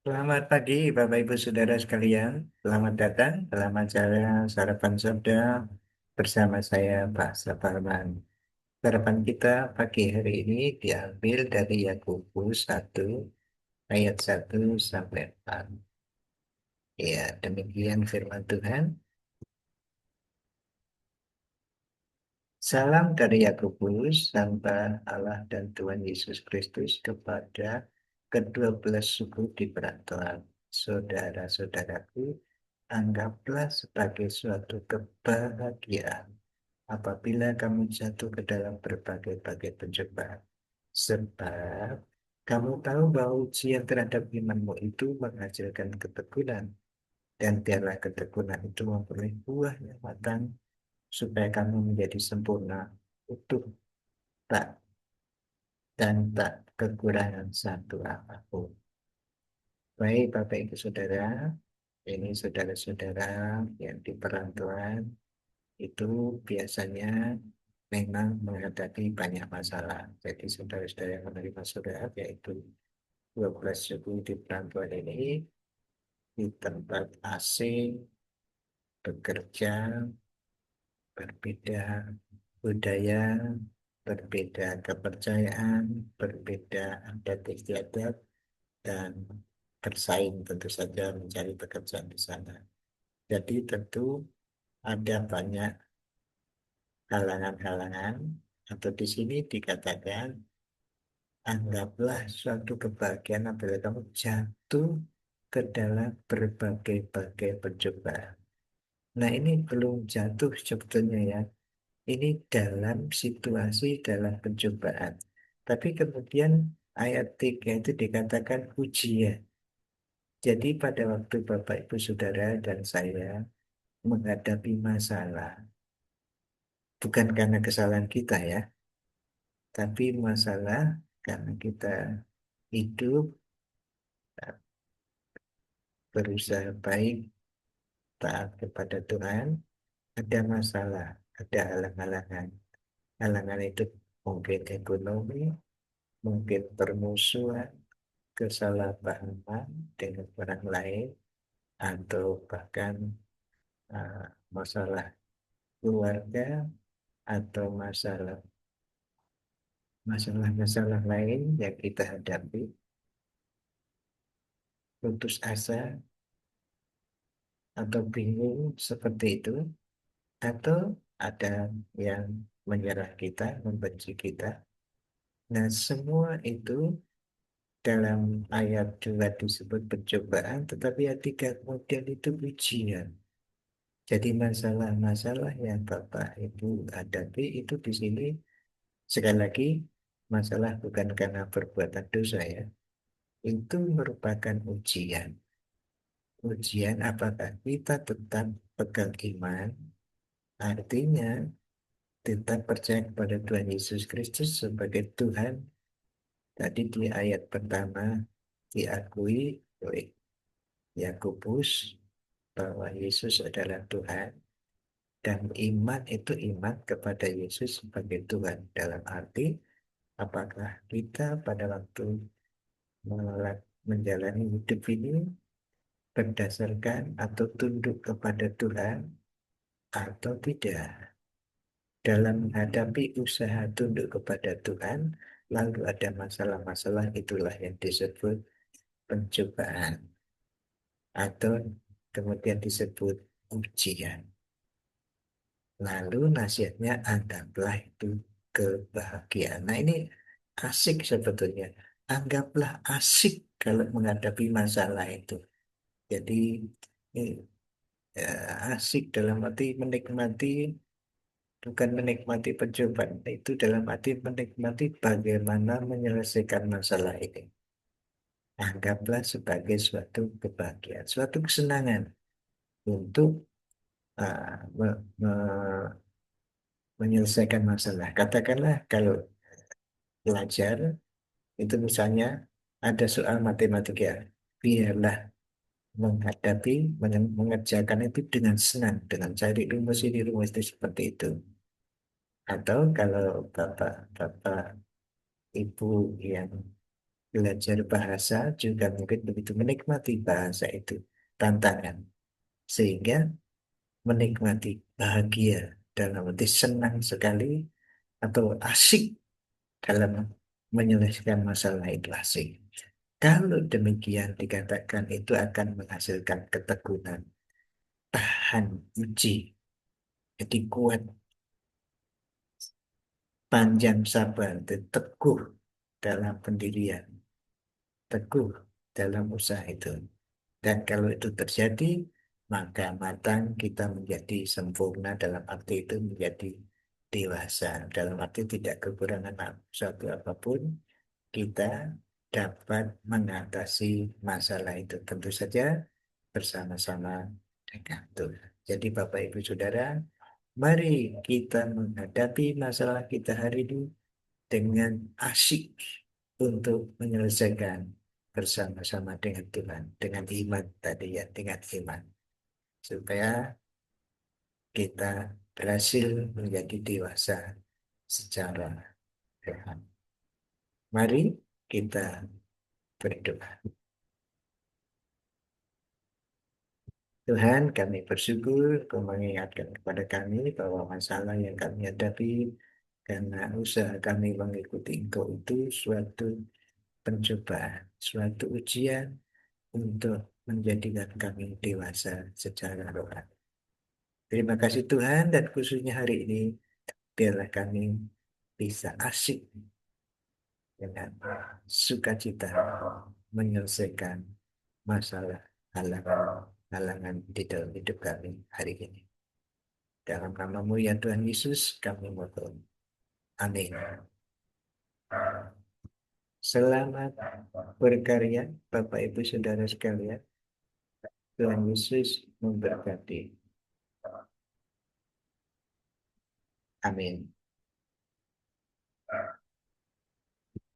Selamat pagi, Bapak Ibu Saudara sekalian. Selamat datang dalam acara Sarapan Sabda bersama saya, Pak Saparman. Sarapan kita pagi hari ini diambil dari Yakobus 1 ayat 1 sampai 4. Ya, demikian firman Tuhan. Salam dari Yakobus, hamba Allah dan Tuhan Yesus Kristus kepada kedua belas suku di perantauan. Saudara-saudaraku, anggaplah sebagai suatu kebahagiaan apabila kamu jatuh ke dalam berbagai-bagai pencobaan. Sebab kamu tahu bahwa ujian terhadap imanmu itu menghasilkan ketekunan. Dan biarlah ketekunan itu mempunyai buah yang matang supaya kamu menjadi sempurna, utuh, tak dan tak kekurangan satu apapun. Baik, Bapak Ibu Saudara, ini saudara-saudara yang di perantauan itu biasanya memang menghadapi banyak masalah. Jadi saudara-saudara yang menerima surat, yaitu 12 suku di perantauan ini, di tempat asing, bekerja, berbeda budaya, berbeda kepercayaan, berbeda adat istiadat, dan bersaing tentu saja mencari pekerjaan di sana. Jadi tentu ada banyak halangan-halangan, atau di sini dikatakan, anggaplah suatu kebahagiaan apabila kamu jatuh ke dalam berbagai-bagai pencobaan. Nah, ini belum jatuh sebetulnya ya. Ini dalam situasi dalam pencobaan. Tapi kemudian ayat 3 itu dikatakan ujian. Jadi pada waktu Bapak Ibu Saudara dan saya menghadapi masalah, bukan karena kesalahan kita ya, tapi masalah karena kita hidup, berusaha baik, taat kepada Tuhan, ada masalah, ada halang-halangan. Halangan itu mungkin ekonomi, mungkin permusuhan, kesalahpahaman dengan orang lain, atau bahkan uh, masalah keluarga, atau masalah-masalah lain yang kita hadapi, putus asa atau bingung seperti itu, atau ada yang menyerah kita, membenci kita. Nah, semua itu dalam ayat 2 disebut pencobaan, tetapi ayat 3 kemudian itu ujian. Jadi masalah-masalah yang Bapak Ibu hadapi itu di sini sekali lagi masalah bukan karena perbuatan dosa ya. Itu merupakan ujian. Ujian apakah kita tetap pegang iman, artinya tetap percaya kepada Tuhan Yesus Kristus sebagai Tuhan. Tadi di ayat pertama diakui oleh Yakobus bahwa Yesus adalah Tuhan. Dan iman itu iman kepada Yesus sebagai Tuhan. Dalam arti, apakah kita pada waktu menjalani hidup ini berdasarkan atau tunduk kepada Tuhan atau tidak. Dalam menghadapi usaha tunduk kepada Tuhan, lalu ada masalah-masalah, itulah yang disebut pencobaan atau kemudian disebut ujian. Lalu nasihatnya anggaplah itu kebahagiaan. Nah, ini asik sebetulnya. Anggaplah asik kalau menghadapi masalah itu. Jadi eh, asik dalam arti menikmati, bukan menikmati percobaan. Itu dalam arti menikmati bagaimana menyelesaikan masalah ini. Anggaplah sebagai suatu kebahagiaan, suatu kesenangan untuk menyelesaikan masalah. Katakanlah kalau belajar itu misalnya ada soal matematika, biarlah menghadapi, mengerjakan itu dengan senang, dengan cari rumus ini, rumus itu seperti itu. Atau kalau bapak-bapak ibu yang belajar bahasa juga mungkin begitu menikmati bahasa itu tantangan, sehingga menikmati bahagia dalam arti senang sekali atau asik dalam menyelesaikan masalah itu asik. Kalau demikian dikatakan itu akan menghasilkan ketekunan, tahan uji, jadi kuat, panjang sabar, dan teguh dalam pendirian, teguh dalam usaha itu. Dan kalau itu terjadi, maka matang kita menjadi sempurna dalam arti itu menjadi dewasa. Dalam arti tidak kekurangan suatu apapun, kita dapat mengatasi masalah itu. Tentu saja bersama-sama dengan Tuhan. Jadi Bapak Ibu Saudara, mari kita menghadapi masalah kita hari ini dengan asyik untuk menyelesaikan bersama-sama dengan Tuhan, dengan iman tadi ya, dengan iman. Supaya kita berhasil menjadi dewasa secara Tuhan. Mari kita berdoa. Tuhan, kami bersyukur Kau mengingatkan kepada kami bahwa masalah yang kami hadapi karena usaha kami mengikuti Engkau itu suatu pencobaan, suatu ujian untuk menjadikan kami dewasa secara rohani. Terima kasih Tuhan, dan khususnya hari ini biarlah kami bisa asik dengan sukacita menyelesaikan masalah halangan di dalam hidup kami hari ini. Dalam namamu ya Tuhan Yesus kami mohon. Amin. Selamat berkarya Bapak Ibu Saudara sekalian. Tuhan Yesus memberkati. Amin.